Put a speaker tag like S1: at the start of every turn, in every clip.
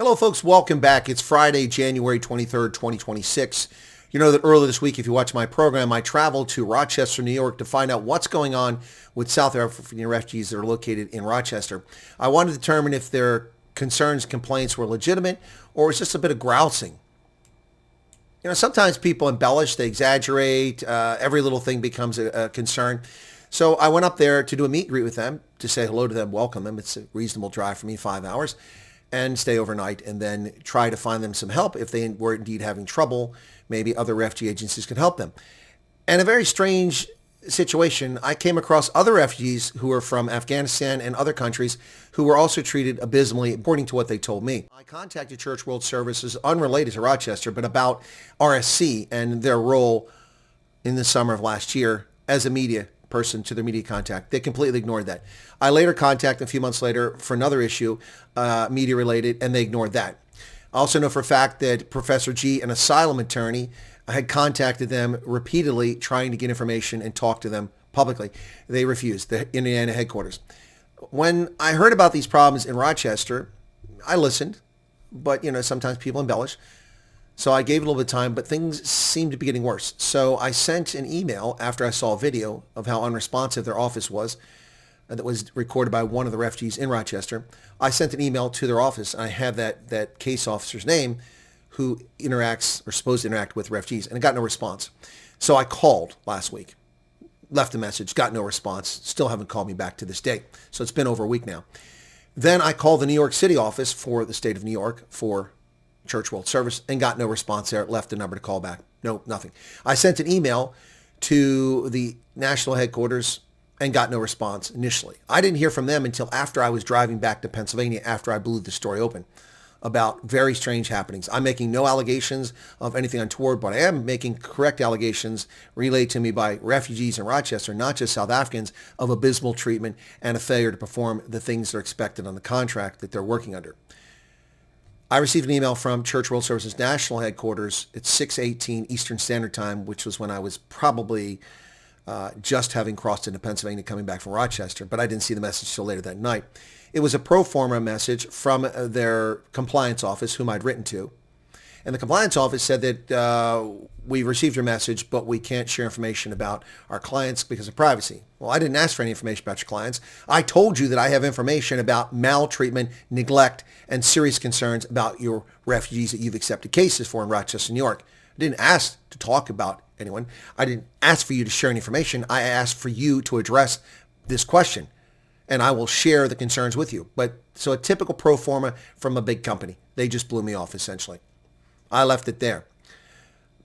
S1: Hello, folks. Welcome back. It's Friday, January 23rd, 2026. You know that earlier this week, if you watch my program, I traveled to Rochester, New York to find out what's going on with South African refugees that are located in Rochester. I wanted to determine if their concerns, complaints were legitimate or it's just a bit of grousing. You know, sometimes people embellish, they exaggerate, every little thing becomes a concern. So I went up there to do a meet and greet with them, to say hello to them, welcome them. It's a reasonable drive for me, 5 hours. And stay overnight and then try to find them some help if they were indeed having trouble. Maybe other refugee agencies could help them. And a very strange situation, I came across other refugees who were from Afghanistan and other countries who were also treated abysmally, according to what they told me. I contacted Church World Services, unrelated to Rochester, but about RSC and their role in the summer of last year as a media person to their media contact. They completely ignored that. I later contacted a few months later for another issue, media related, and they ignored that. I also know for a fact that Professor G, an asylum attorney, had contacted them repeatedly trying to get information and talk to them publicly. They refused, the Indiana headquarters. When I heard about these problems in Rochester, I listened, but sometimes people embellish. So I gave it a little bit of time, but things seemed to be getting worse. So I sent an email after I saw a video of how unresponsive their office was that was recorded by one of the refugees in Rochester. I sent an email to their office, and I have that case officer's name who interacts or supposed to interact with refugees, and I got no response. So I called last week, left a message, got no response, still haven't called me back to this day. So it's been over a week now. Then I called the New York City office for the state of New York for Church World Service and got no response there. Left a number to call back. No, nothing. I sent an email to the national headquarters and got no response initially. I didn't hear from them until after I was driving back to Pennsylvania after I blew the story open about very strange happenings. I'm making no allegations of anything untoward, but I am making correct allegations relayed to me by refugees in Rochester, not just South Africans, of abysmal treatment and a failure to perform the things that are expected on the contract that they're working under. I received an email from Church World Services National Headquarters at 6:18 Eastern Standard Time, which was when I was probably just having crossed into Pennsylvania coming back from Rochester, but I didn't see the message till later that night. It was a pro forma message from their compliance office, whom I'd written to. And the compliance office said that we received your message, but we can't share information about our clients because of privacy. Well, I didn't ask for any information about your clients. I told you that I have information about maltreatment, neglect, and serious concerns about your refugees that you've accepted cases for in Rochester, New York. I didn't ask to talk about anyone. I didn't ask for you to share any information. I asked for you to address this question, and I will share the concerns with you. So a typical pro forma from a big company. They just blew me off, essentially. I left it there.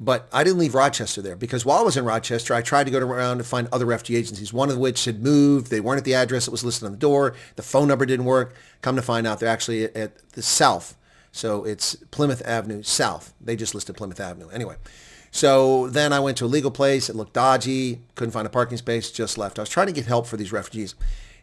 S1: But I didn't leave Rochester there because while I was in Rochester, I tried to go around to find other refugee agencies, one of which had moved. They weren't at the address that was listed on the door. The phone number didn't work. Come to find out, they're actually at the south. So it's Plymouth Avenue South. They just listed Plymouth Avenue. Anyway, so then I went to a legal place. It looked dodgy. Couldn't find a parking space. Just left. I was trying to get help for these refugees.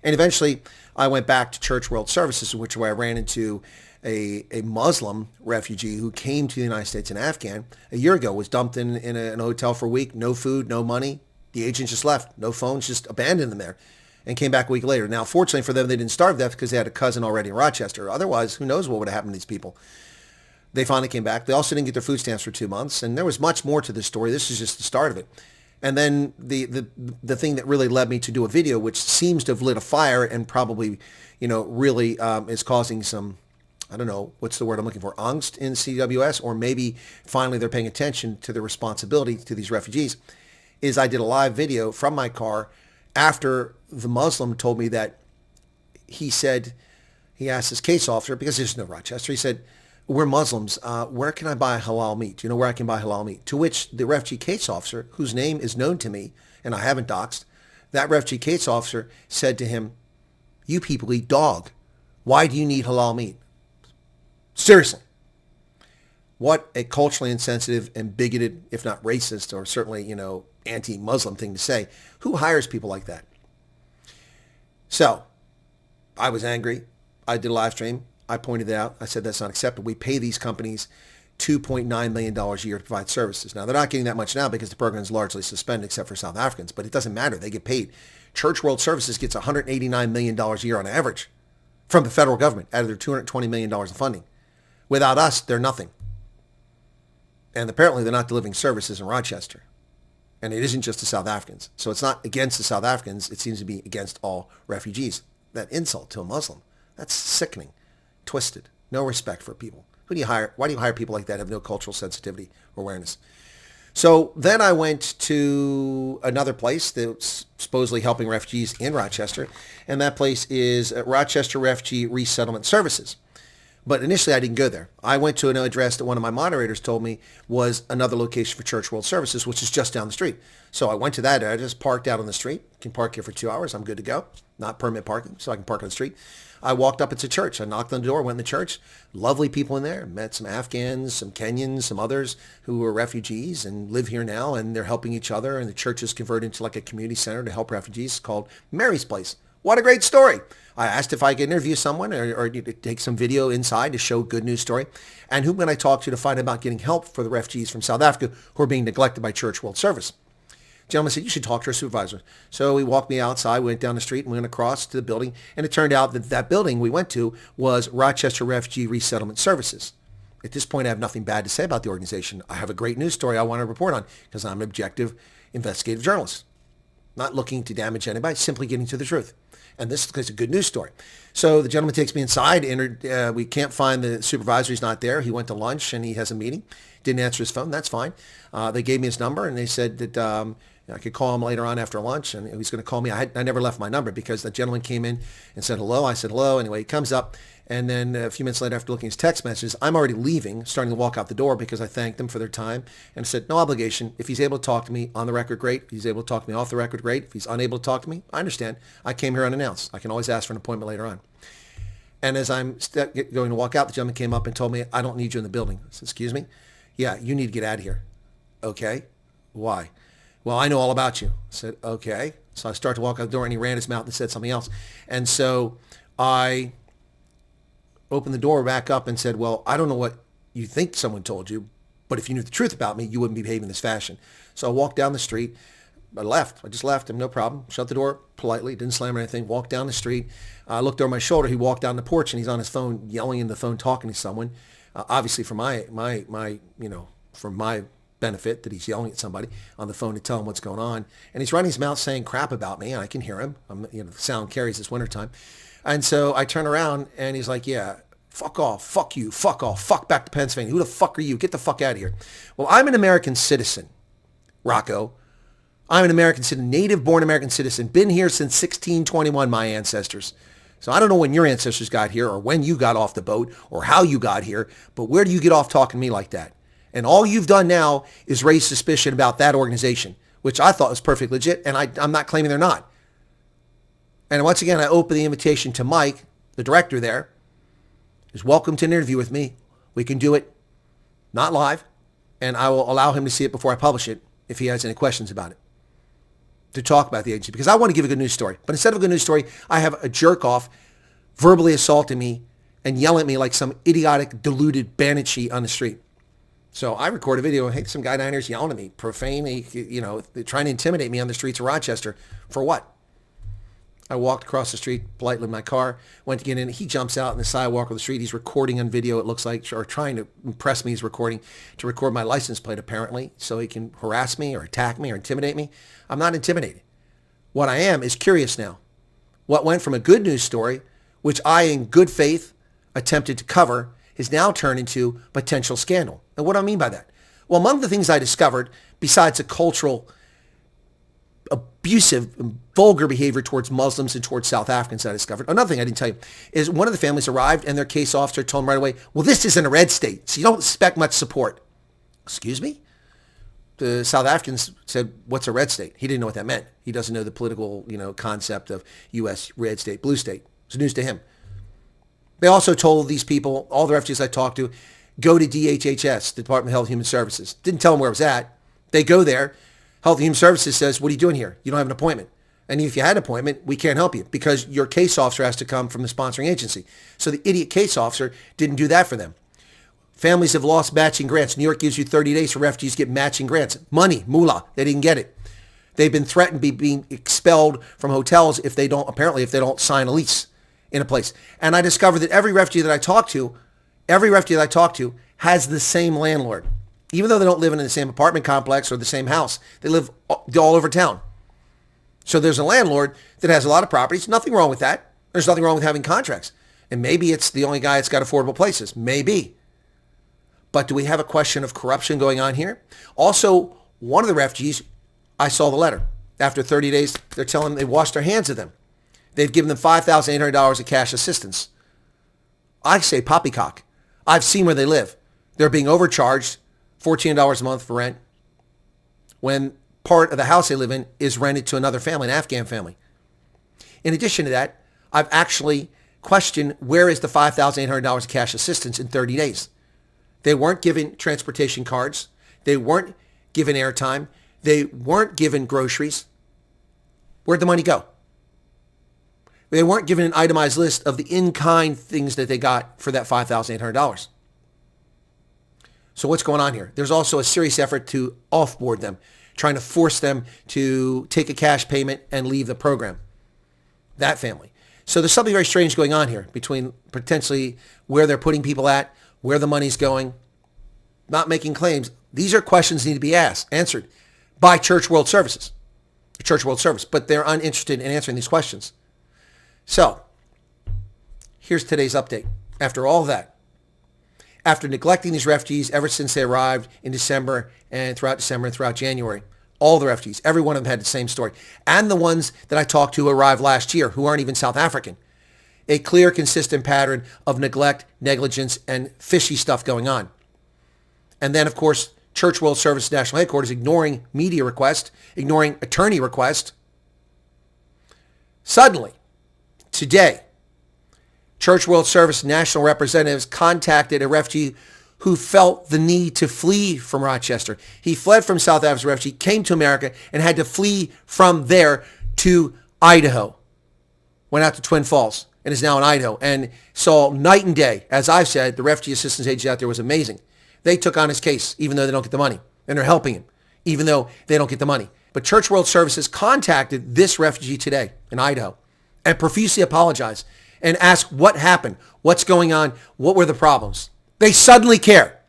S1: And eventually, I went back to Church World Services, which is where I ran into a Muslim refugee who came to the United States in Afghan a year ago, was dumped in a hotel for a week, no food, no money. The agent just left, no phones, just abandoned them there and came back a week later. Now, fortunately for them, they didn't starve to death because they had a cousin already in Rochester. Otherwise, who knows what would have happened to these people. They finally came back. They also didn't get their food stamps for 2 months. And there was much more to this story. This is just the start of it. And then the thing that really led me to do a video, which seems to have lit a fire and probably, really is causing some, I don't know, what's the word I'm looking for, angst in CWS, or maybe finally they're paying attention to their responsibility to these refugees, is I did a live video from my car after the Muslim told me that he asked his case officer, because there's no Rochester, he said, we're Muslims, where can I buy halal meat? Do you know where I can buy halal meat? To which the refugee case officer, whose name is known to me, and I haven't doxed, that refugee case officer said to him, you people eat dog. Why do you need halal meat? Seriously. What a culturally insensitive and bigoted, if not racist, or certainly, anti-Muslim thing to say. Who hires people like that? So, I was angry. I did a live stream. I pointed it out. I said that's not acceptable. We pay these companies $2.9 million a year to provide services. Now, they're not getting that much now because the program is largely suspended except for South Africans, but it doesn't matter. They get paid. Church World Services gets $189 million a year on average from the federal government out of their $220 million of funding. Without us, they're nothing. And apparently they're not delivering services in Rochester. And it isn't just the South Africans. So it's not against the South Africans. It seems to be against all refugees. That insult to a Muslim, that's sickening, twisted, no respect for people. Who do you hire? Why do you hire people like that who have no cultural sensitivity or awareness? So then I went to another place that's supposedly helping refugees in Rochester, and that place is Rochester Refugee Resettlement Services. But initially I didn't go there. I went to an address that one of my moderators told me was another location for Church World Services, which is just down the street. So I went to that. I just parked out on the street. Can park here for 2 hours. I'm good to go. Not permit parking, so I can park on the street. I walked up. It's a church. I knocked on the door, went in the church. Lovely people in there. Met some Afghans, some Kenyans, some others who were refugees and live here now, and they're helping each other. And the church is converted into like a community center to help refugees called Mary's Place. What a great story. I asked if I could interview someone or take some video inside to show good news story. And who can I talk to find out about getting help for the refugees from South Africa who are being neglected by Church World Service? The gentleman said, you should talk to our supervisor. So he walked me outside, went down the street, and went across to the building. And it turned out that that building we went to was Rochester Refugee Resettlement Services. At this point, I have nothing bad to say about the organization. I have a great news story I want to report on because I'm an objective investigative journalist. Not looking to damage anybody, simply getting to the truth. And this is a good news story. So the gentleman takes me inside. We can't find the supervisor. He's not there. He went to lunch and he has a meeting. Didn't answer his phone. That's fine. They gave me his number and they said that I could call him later on after lunch and he was going to call me. I never left my number because the gentleman came in and said hello. I said hello. Anyway, he comes up. And then a few minutes later, after looking at his text messages, I'm already leaving, starting to walk out the door because I thanked them for their time and said, no obligation. If he's able to talk to me on the record, great. If he's able to talk to me off the record, great. If he's unable to talk to me, I understand. I came here unannounced. I can always ask for an appointment later on. And as I'm going to walk out, the gentleman came up and told me, I don't need you in the building. I said, excuse me? Yeah, you need to get out of here. Okay. Why? Well, I know all about you. I said, okay. So I start to walk out the door and he ran his mouth and said something else. And so I opened the door back up and said, well, I don't know what you think someone told you, but if you knew the truth about me, you wouldn't be behaving in this fashion. So I walked down the street. I left. I just left him, no problem. Shut the door politely, didn't slam or anything, walked down the street. I looked over my shoulder. He walked down the porch and he's on his phone, yelling in the phone, talking to someone, obviously for my benefit that he's yelling at somebody on the phone to tell him what's going on. And he's running his mouth saying crap about me, and I can hear him. The sound carries this wintertime. And so I turn around and he's like, yeah, fuck off, fuck you, fuck off, fuck back to Pennsylvania. Who the fuck are you? Get the fuck out of here. Well, I'm an American citizen, Rocco. I'm an American citizen, native-born American citizen, been here since 1621, my ancestors. So I don't know when your ancestors got here or when you got off the boat or how you got here, but where do you get off talking to me like that? And all you've done now is raise suspicion about that organization, which I thought was perfectly legit, and I'm not claiming they're not. And once again, I open the invitation to Mike, the director there, is welcome to an interview with me. We can do it not live, and I will allow him to see it before I publish it if he has any questions about it, to talk about the agency, because I want to give a good news story. But instead of a good news story, I have a jerk off verbally assaulting me and yelling at me like some idiotic, deluded banshee on the street. So I record a video. Hey, some guy down here's yelling at me, profane, trying to intimidate me on the streets of Rochester. For what? I walked across the street politely in my car, went to get in. He jumps out on the sidewalk of the street. He's recording on video, it looks like, or trying to impress me. He's recording to record my license plate, apparently, so he can harass me or attack me or intimidate me. I'm not intimidated. What I am is curious now. What went from a good news story, which I, in good faith, attempted to cover, is now turned into potential scandal. And what do I mean by that? Well, among the things I discovered, besides the cultural abusive and vulgar behavior towards Muslims and towards South Africans that I discovered, another thing I didn't tell you is one of the families arrived and their case officer told them right away, well, this isn't a red state, so you don't expect much support. Excuse me? The South Africans said, what's a red state? He didn't know what that meant. He doesn't know the political, concept of U.S. red state, blue state. It's news to him. They also told these people, all the refugees I talked to, go to DHHS, the Department of Health and Human Services. Didn't tell them where it was at. They go there. Health and Human Services says, what are you doing here? You don't have an appointment. And if you had an appointment, we can't help you because your case officer has to come from the sponsoring agency. So the idiot case officer didn't do that for them. Families have lost matching grants. New York gives you 30 days for refugees to get matching grants. Money, moolah, they didn't get it. They've been threatened to being expelled from hotels if they don't sign a lease in a place. And I discovered that every refugee that I talked to, Every refugee that I talk to has the same landlord. Even though they don't live in the same apartment complex or the same house, they live all over town. So there's a landlord that has a lot of properties. Nothing wrong with that. There's nothing wrong with having contracts. And maybe it's the only guy that's got affordable places. Maybe. But do we have a question of corruption going on here? Also, one of the refugees, I saw the letter. After 30 days, they're telling them they washed their hands of them. They've given them $5,800 of cash assistance. I say poppycock. I've seen where they live. They're being overcharged $14 a month for rent when part of the house they live in is rented to another family, an Afghan family. In addition to that, I've actually questioned where is the $5,800 of cash assistance in 30 days. They weren't given transportation cards. They weren't given airtime. They weren't given groceries. Where'd the money go? They weren't given an itemized list of the in-kind things that they got for that $5,800. So what's going on here? There's also a serious effort to offboard them, trying to force them to take a cash payment and leave the program. That family. So there's something very strange going on here between potentially where they're putting people at, where the money's going, not making claims. These are questions that need to be answered by Church World Services, Church World Service, but they're uninterested in answering these questions. So here's today's update. After all of that, after neglecting these refugees ever since they arrived in December and throughout January, all the refugees, every one of them had the same story. And the ones that I talked to who arrived last year, who aren't even South African. A clear, consistent pattern of neglect, negligence, and fishy stuff going on. And then, of course, Church World Service National Headquarters ignoring media requests, ignoring attorney requests. Suddenly, today, Church World Service national representatives contacted a refugee who felt the need to flee from Rochester. He fled from South Africa as a refugee, came to America, and had to flee from there to Idaho. Went out to Twin Falls and is now in Idaho and saw night and day. As I've said, the refugee assistance agency out there was amazing. They took on his case, even though they don't get the money. And they're helping him, even though they don't get the money. But Church World Services contacted this refugee today in Idaho and profusely apologized and asked what happened, what's going on, what were the problems. They suddenly care,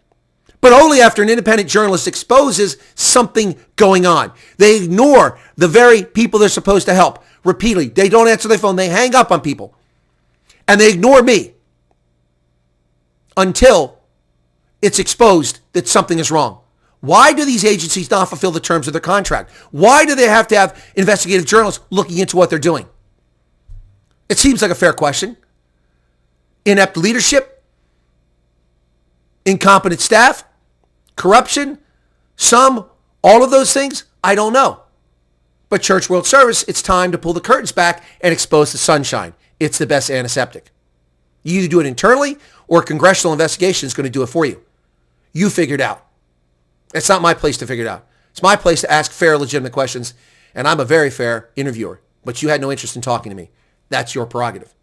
S1: but only after an independent journalist exposes something going on. They ignore the very people they're supposed to help repeatedly. They don't answer their phone. They hang up on people, and they ignore me until it's exposed that something is wrong. Why do these agencies not fulfill the terms of their contract? Why do they have to have investigative journalists looking into what they're doing? It seems like a fair question. Inept leadership, incompetent staff, corruption, all of those things, I don't know. But Church World Service, it's time to pull the curtains back and expose the sunshine. It's the best antiseptic. You either do it internally or a congressional investigation is going to do it for you. You figure it out. It's not my place to figure it out. It's my place to ask fair, legitimate questions, and I'm a very fair interviewer, but you had no interest in talking to me. That's your prerogative.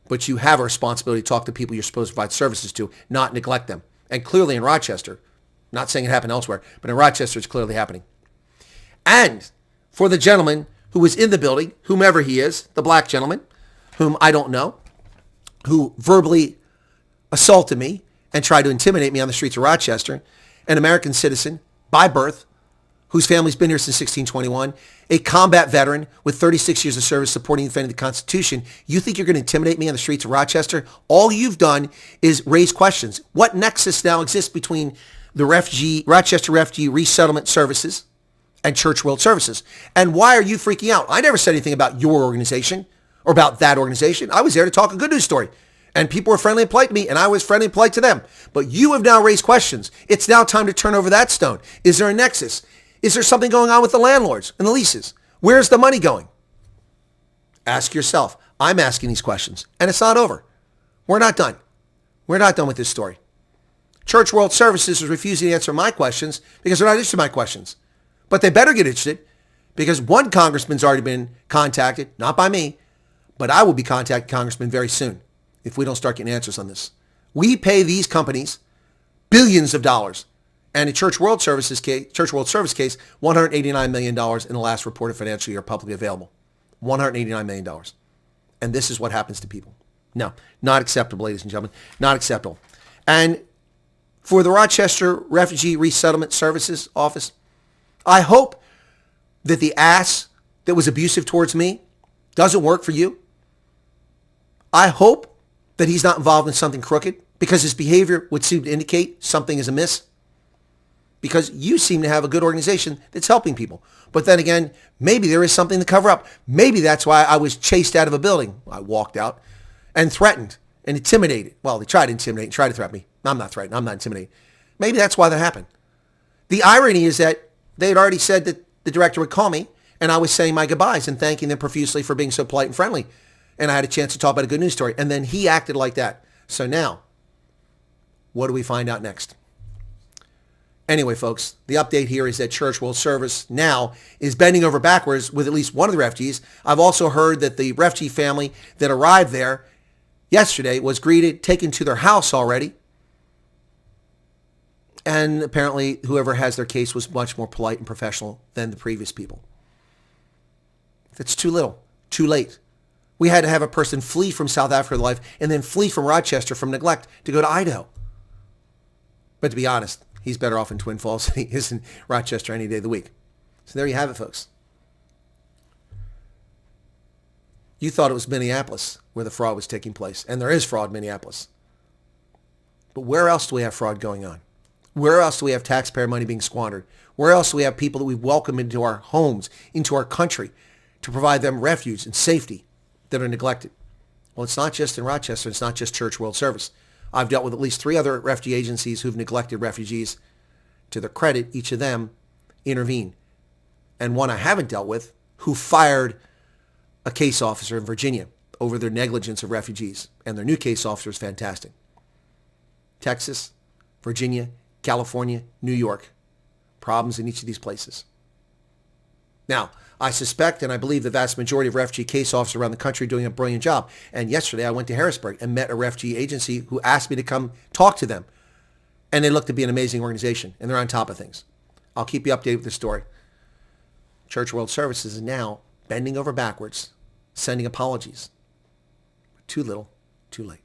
S1: But you have a responsibility to talk to people you're supposed to provide services to, not neglect them. And clearly in Rochester, not saying it happened elsewhere, but in Rochester it's clearly happening. And for the gentleman who was in the building, whomever he is, the black gentleman, whom I don't know, who verbally assaulted me and tried to intimidate me on the streets of Rochester, an American citizen by birth, whose family's been here since 1621, a combat veteran with 36 years of service supporting and defending the Constitution. You think you're going to intimidate me on the streets of Rochester? All you've done is raise questions. What nexus now exists between the Rochester Refugee Resettlement Services and Church World Services? And why are you freaking out? I never said anything about your organization or about that organization. I was there to talk a good news story. And people were friendly and polite to me, and I was friendly and polite to them. But you have now raised questions. It's now time to turn over that stone. Is there a nexus? Is there something going on with the landlords and the leases? Where's the money going? Ask yourself. I'm asking these questions, and it's not over. We're not done. We're not done with this story. Church World Services is refusing to answer my questions because they're not interested in my questions. But they better get interested because one congressman's already been contacted, not by me, but I will be contacting Congressman very soon if we don't start getting answers on this. We pay these companies billions of dollars. And in Church World Service case, $189 million in the last reported financial year publicly available. $189 million. And this is what happens to people. No, not acceptable, ladies and gentlemen. Not acceptable. And for the Rochester Refugee Resettlement Services Office, I hope that the ass that was abusive towards me doesn't work for you. I hope that he's not involved in something crooked, because his behavior would seem to indicate something is amiss. Because you seem to have a good organization that's helping people. But then again, maybe there is something to cover up. Maybe that's why I was chased out of a building. I walked out and threatened and intimidated. Well, they tried to intimidate and tried to threaten me. I'm not threatened. I'm not intimidated. Maybe that's why that happened. The irony is that they had already said that the director would call me, and I was saying my goodbyes and thanking them profusely for being so polite and friendly. And I had a chance to talk about a good news story. And then he acted like that. So now, what do we find out next? Anyway, folks, the update here is that Church World Service now is bending over backwards with at least one of the refugees. I've also heard that the refugee family that arrived there yesterday was greeted, taken to their house already. And apparently whoever has their case was much more polite and professional than the previous people. That's too little, too late. We had to have a person flee from South Africa to life and then flee from Rochester from neglect to go to Idaho. But to be honest, he's better off in Twin Falls than he is in Rochester any day of the week. So there you have it, folks. You thought it was Minneapolis where the fraud was taking place. And there is fraud in Minneapolis. But where else do we have fraud going on? Where else do we have taxpayer money being squandered? Where else do we have people that we welcome into our homes, into our country, to provide them refuge and safety that are neglected? Well, it's not just in Rochester. It's not just Church World Service. I've dealt with at least 3 other refugee agencies who've neglected refugees. To their credit, each of them intervened. And one I haven't dealt with, who fired a case officer in Virginia over their negligence of refugees. And their new case officer is fantastic. Texas, Virginia, California, New York. Problems in each of these places. Now, I suspect and I believe the vast majority of refugee case officers around the country are doing a brilliant job. And yesterday I went to Harrisburg and met a refugee agency who asked me to come talk to them. And they look to be an amazing organization, and they're on top of things. I'll keep you updated with the story. Church World Services is now bending over backwards, sending apologies. Too little, too late.